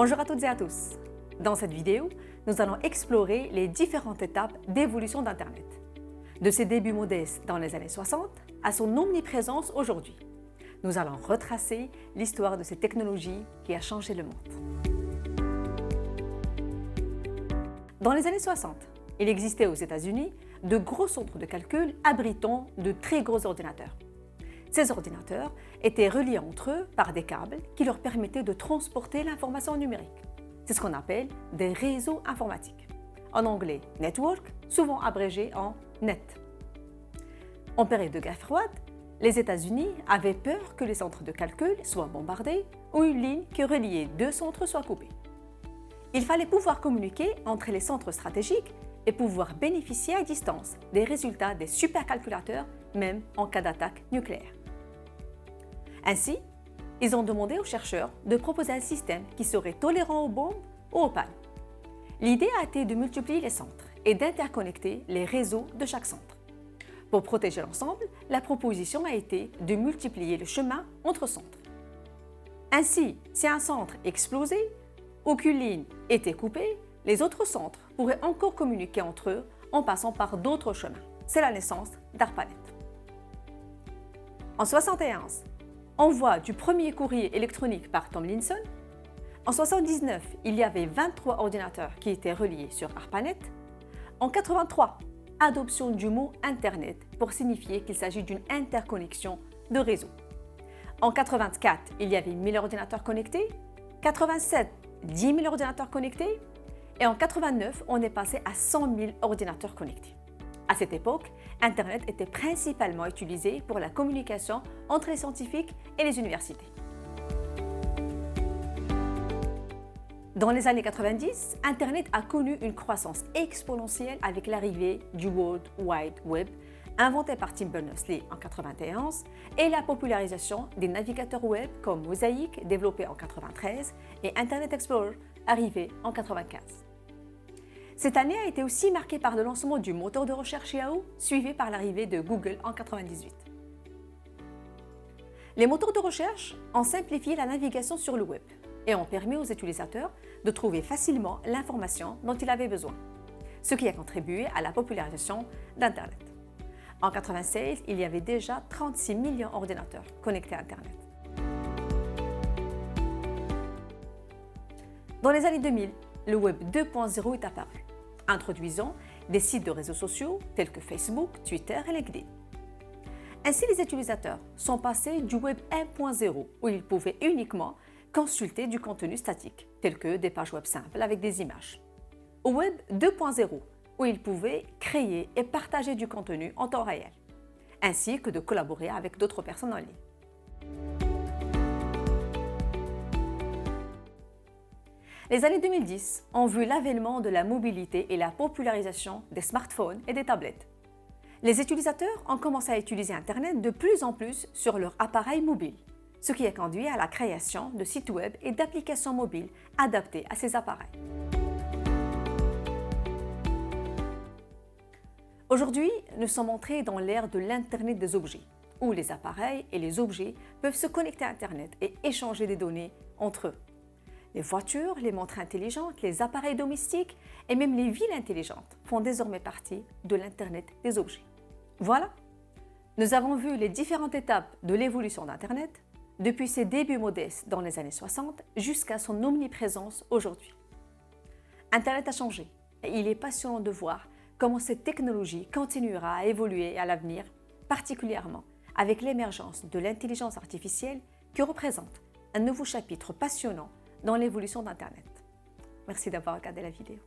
Bonjour à toutes et à tous. Dans cette vidéo, nous allons explorer les différentes étapes d'évolution d'Internet. De ses débuts modestes dans les années 60 à son omniprésence aujourd'hui. Nous allons retracer l'histoire de ces technologies qui a changé le monde. Dans les années 60, il existait aux États-Unis de gros centres de calcul abritant de très gros ordinateurs. Ces ordinateurs étaient reliés entre eux par des câbles qui leur permettaient de transporter l'information numérique. C'est ce qu'on appelle des réseaux informatiques. En anglais, network, souvent abrégé en NET. En période de guerre froide, les États-Unis avaient peur que les centres de calcul soient bombardés ou une ligne qui reliait deux centres soit coupée. Il fallait pouvoir communiquer entre les centres stratégiques et pouvoir bénéficier à distance des résultats des supercalculateurs, même en cas d'attaque nucléaire. Ainsi, ils ont demandé aux chercheurs de proposer un système qui serait tolérant aux bombes ou aux pannes. L'idée a été de multiplier les centres et d'interconnecter les réseaux de chaque centre. Pour protéger l'ensemble, la proposition a été de multiplier le chemin entre centres. Ainsi, si un centre explosait ou qu'une ligne était coupée, les autres centres pourraient encore communiquer entre eux en passant par d'autres chemins. C'est la naissance d'ARPANET. En 1971, envoi du premier courrier électronique par Tomlinson. En 1979, il y avait 23 ordinateurs qui étaient reliés sur ARPANET. En 1983, adoption du mot Internet pour signifier qu'il s'agit d'une interconnexion de réseau. En 1984, il y avait 1000 ordinateurs connectés. En 1987, 10 000 ordinateurs connectés. Et en 1989, on est passé à 100 000 ordinateurs connectés. À cette époque, Internet était principalement utilisé pour la communication entre les scientifiques et les universités. Dans les années 90, Internet a connu une croissance exponentielle avec l'arrivée du World Wide Web, inventé par Tim Berners-Lee en 1991, et la popularisation des navigateurs web comme Mosaic, développé en 1993, et Internet Explorer, arrivé en 1995. Cette année a été aussi marquée par le lancement du moteur de recherche Yahoo, suivi par l'arrivée de Google en 1998. Les moteurs de recherche ont simplifié la navigation sur le web et ont permis aux utilisateurs de trouver facilement l'information dont ils avaient besoin, ce qui a contribué à la popularisation d'Internet. En 1996, il y avait déjà 36 millions d'ordinateurs connectés à Internet. Dans les années 2000, le Web 2.0 est apparu, introduisant des sites de réseaux sociaux tels que Facebook, Twitter et LinkedIn. Ainsi, les utilisateurs sont passés du Web 1.0 où ils pouvaient uniquement consulter du contenu statique, tel que des pages web simples avec des images, au Web 2.0 où ils pouvaient créer et partager du contenu en temps réel, ainsi que de collaborer avec d'autres personnes en ligne. Les années 2010 ont vu l'avènement de la mobilité et la popularisation des smartphones et des tablettes. Les utilisateurs ont commencé à utiliser Internet de plus en plus sur leur appareil mobile, ce qui a conduit à la création de sites web et d'applications mobiles adaptées à ces appareils. Aujourd'hui, nous sommes entrés dans l'ère de l'Internet des objets, où les appareils et les objets peuvent se connecter à Internet et échanger des données entre eux. Les voitures, les montres intelligentes, les appareils domestiques et même les villes intelligentes font désormais partie de l'Internet des objets. Voilà, nous avons vu les différentes étapes de l'évolution d'Internet, depuis ses débuts modestes dans les années 60 jusqu'à son omniprésence aujourd'hui. Internet a changé et il est passionnant de voir comment cette technologie continuera à évoluer à l'avenir, particulièrement avec l'émergence de l'intelligence artificielle qui représente un nouveau chapitre passionnant dans l'évolution d'Internet. Merci d'avoir regardé la vidéo.